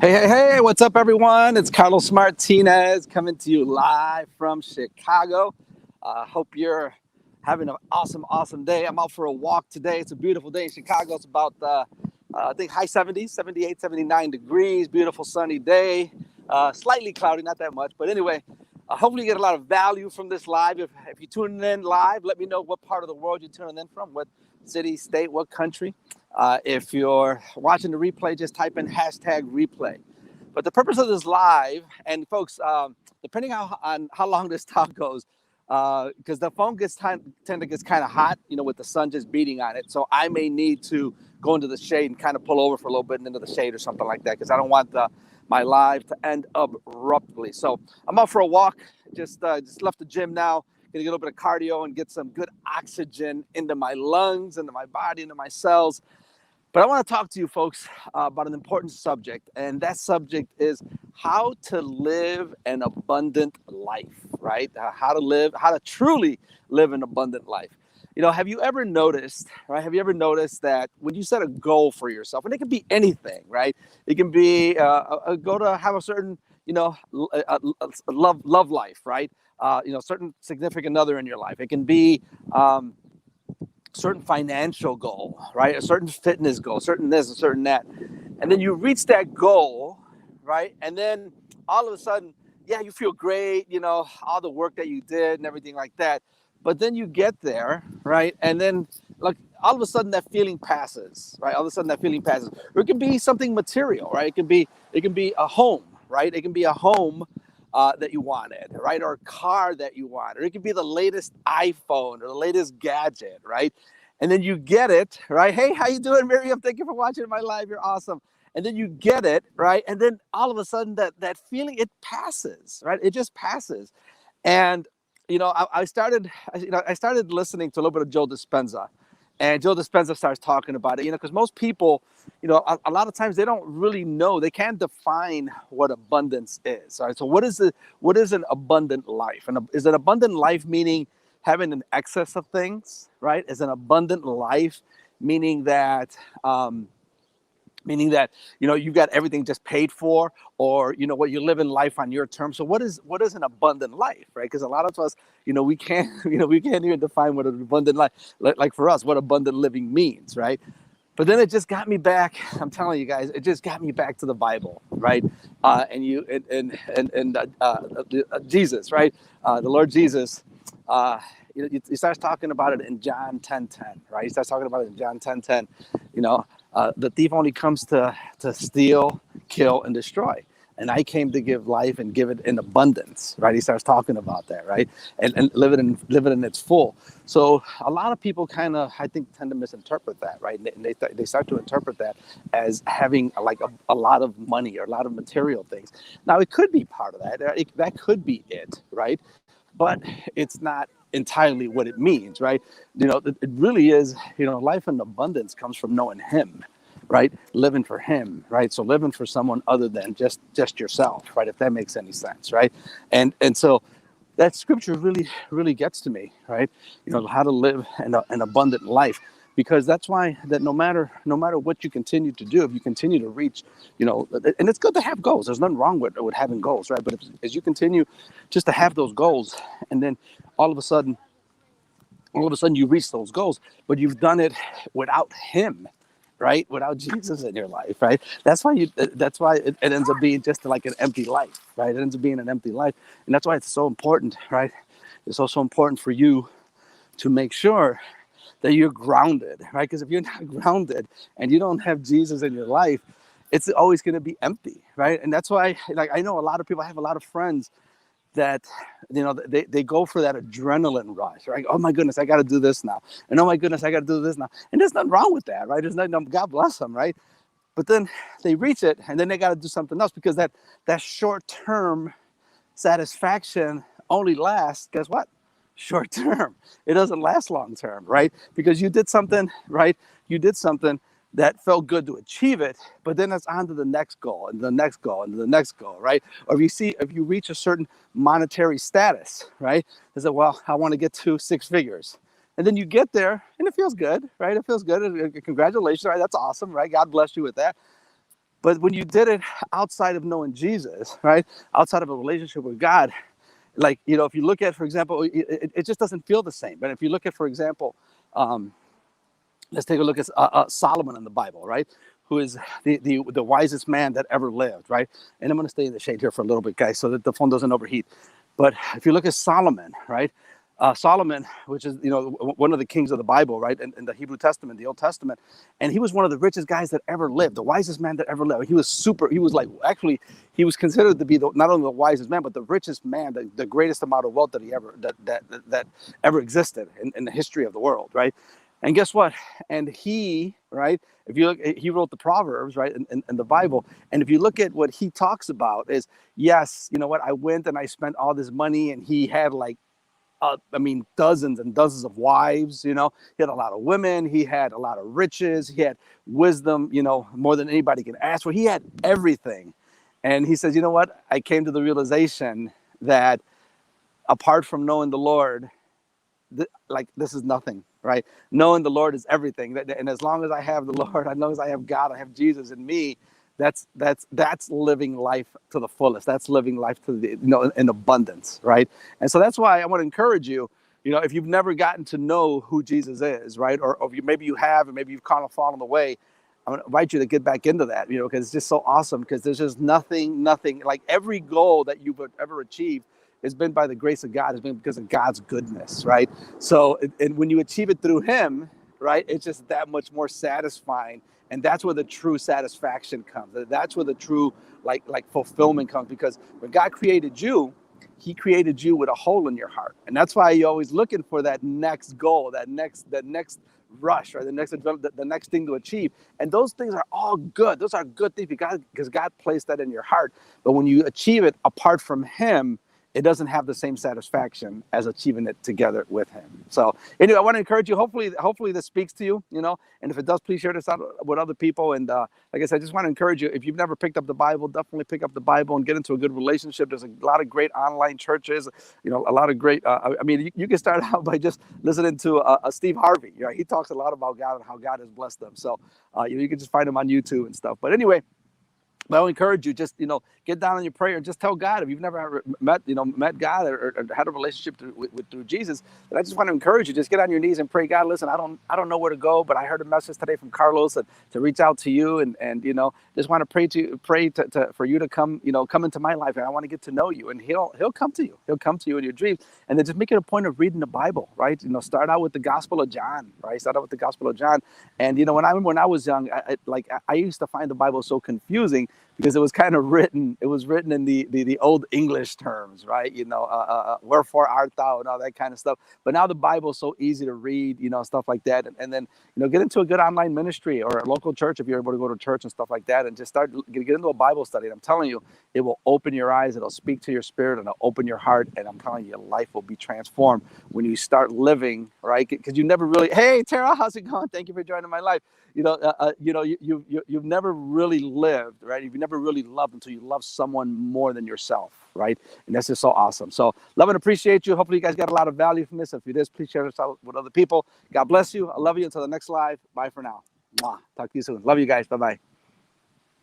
Hey, what's up, everyone? It's Carlos Martinez coming to you live from Chicago. Hope you're having an awesome day. I'm out for a walk today. It's a beautiful day in Chicago. It's about, I think, high 70s, 78, 79 degrees. Beautiful sunny day. Slightly cloudy, not that much. But anyway, hopefully you get a lot of value from this live. If you're tuning in live, let me know what part of the world you're tuning in from, what city, state, what country. If you're watching the replay, just type in hashtag replay. But the purpose of this live, and folks, depending on how long this talk goes, because the phone tend to get kind of hot, with the sun just beating on it. So I may need to go into the shade and kind of pull over for a little bit and into the shade or something like that, because I don't want my live to end abruptly. So I'm out for a walk. Just left the gym now. Gonna get a little bit of cardio and get some good oxygen into my lungs, into my body, into my cells. But I want to talk to you folks about an important subject, and that subject is how to live an abundant life, right? How to truly live an abundant life. Have you ever noticed, right? Have you ever noticed that when you set a goal for yourself, and it can be anything, right? It can be a go to have a certain, love life, right? Certain significant other in your life. It can be certain financial goal, right? A certain fitness goal, certain this, a certain that. And then you reach that goal, right? And then all of a sudden, yeah, you feel great, all the work that you did and everything like that. But then you get there, right? And then like all of a sudden that feeling passes, right? All of a sudden that feeling passes. Or it can be something material, right? It can be a home, right? It can be a home that you wanted, right? Or a car that you want, or it could be the latest iPhone or the latest gadget, right? And then you get it, right? Hey, how you doing, Miriam? Thank you for watching my live. You're awesome. And then you get it, right? And then all of a sudden that feeling, it passes, right? It just passes. And I started listening to a little bit of Joe Dispenza, and Joe Dispenza starts talking about it, because most people, a lot of times they don't really know, they can't define what abundance is. Right? So what is an abundant life? And is an abundant life meaning having an excess of things, right? Is an abundant life meaning that you've got everything just paid for, or what, you're living life on your terms. So what is an abundant life, right? Because a lot of us, we can't we can't even define what an abundant life, like for us, what abundant living means, right? But then it just got me back. I'm telling you guys, it just got me back to the Bible, right? Jesus, right? The Lord Jesus. He starts talking about it in John 10:10, right? He starts talking about it in John 10:10. The thief only comes to steal, kill, and destroy. And I came to give life and give it in abundance, right? He starts talking about that, right? And live it in its full. So a lot of people kind of, I think, tend to misinterpret that, right? And they start to interpret that as having like a lot of money or a lot of material things. Now, it could be part of that. That could be it, right? But it's not entirely what it means, right? It really is, life in abundance comes from knowing him, right? Living for him, right? So living for someone other than just yourself, right? If that makes any sense, right? And so that scripture really gets to me, right? How to live an abundant life, because that's why that no matter what you continue to do, if you continue to reach, and it's good to have goals. There's nothing wrong with having goals, right? But as you continue just to have those goals, and then all of a sudden you reach those goals, but you've done it without him, right? Without Jesus in your life, right? That's why it ends up being just like an empty life, right? It ends up being an empty life. And that's why it's so important, right? It's also important for you to make sure that you're grounded, right? Because if you're not grounded and you don't have Jesus in your life, it's always going to be empty, right? And that's why, like, I know a lot of people, I have a lot of friends that they go for that adrenaline rush, right? Oh my goodness, I got to do this now, and oh my goodness, I got to do this now. And there's nothing wrong with that, right? There's nothing, God bless them, right? But then they reach it, and then they got to do something else, because that short-term satisfaction only lasts, guess what? Short term. It doesn't last long term, right? Because you did something, right? You did something that felt good to achieve it, but then it's on to the next goal and the next goal and the next goal, right? Or if you reach a certain monetary status, right? They say, well, I want to get to 6 figures. And then you get there and it feels good, right? It feels good. Congratulations, right? That's awesome, right? God bless you with that. But when you did it outside of knowing Jesus, right, outside of a relationship with God, like, if you look at, for example, it just doesn't feel the same. But if you look at, for example, um, let's take a look at Solomon in the Bible, right? Who is the wisest man that ever lived, right? And I'm going to stay in the shade here for a little bit, guys, so that the phone doesn't overheat. But if you look at Solomon, right? Solomon, which is, one of the kings of the Bible, right? In the Hebrew Testament, the Old Testament. And he was one of the richest guys that ever lived, the wisest man that ever lived. He was like, actually, he was considered to be not only the wisest man, but the richest man, the greatest amount of wealth that ever existed in the history of the world, right? And guess what? And he, right, if you look, he wrote the Proverbs, right, in the Bible. And if you look at what he talks about is, yes, you know what, I went and I spent all this money, and he had like, dozens and dozens of wives, he had a lot of women, he had a lot of riches, he had wisdom, more than anybody can ask for. He had everything. And he says, you know what, I came to the realization that apart from knowing the Lord, this is nothing, right? Knowing the Lord is everything. And as long as I have the Lord, as long as I have God, I have Jesus in me, that's living life to the fullest. That's living life to the, in abundance, right? And so that's why I want to encourage you, if you've never gotten to know who Jesus is, right? Or maybe you have, and maybe you've kind of fallen away, I want to invite you to get back into that, because it's just so awesome, because there's just nothing, like every goal that you've ever achieved has been by the grace of God, has been because of God's goodness, right? So, and when you achieve it through him, right, it's just that much more satisfying. And that's where the true satisfaction comes. That's where the true like fulfillment comes, because when God created you, he created you with a hole in your heart. And that's why you're always looking for that next goal, that next rush, or the next thing to achieve. And those things are all good. Those are good things because God placed that in your heart. But when you achieve it apart from him, it doesn't have the same satisfaction as achieving it together with him. So anyway, I want to encourage you. Hopefully this speaks to you, and if it does, please share this out with other people. And like I said, I just want to encourage you, if you've never picked up the Bible, definitely pick up the Bible and get into a good relationship. There's a lot of great online churches, a lot of great, you can start out by just listening to Steve Harvey. He talks a lot about God and how God has blessed them. So you can just find him on YouTube and stuff. But anyway, I'll encourage you, just, get down on your prayer and just tell God, if you've never met God or had a relationship through Jesus, then I just want to encourage you, just get on your knees and pray. God, listen, I don't know where to go, but I heard a message today from Carlos to reach out to you, and just want to pray for you to come into my life, and I want to get to know you, and he'll come to you. He'll come to you in your dreams. And then just make it a point of reading the Bible, right? Start out with the Gospel of John, right? Start out with the Gospel of John. And when I was young, I used to find the Bible so confusing, because it was written in the old English terms, right? Wherefore art thou, and all that kind of stuff. But now the Bible is so easy to read, stuff like that. And then, get into a good online ministry or a local church if you're able to go to church and stuff like that, and just get into a Bible study. And I'm telling you, it will open your eyes, it'll speak to your spirit, and it'll open your heart. And I'm telling you, your life will be transformed when you start living, right? Because you never really, hey, Tara, how's it going? Thank you for joining my life. You've never really lived, right? You've never really loved until you love someone more than yourself, right? And that's just so awesome. So love and appreciate you. Hopefully you guys got a lot of value from this. If it is, please share this out with other people. God bless you. I love you. Until the next live. Bye for now. Mwah. Talk to you soon. Love you guys. Bye-bye.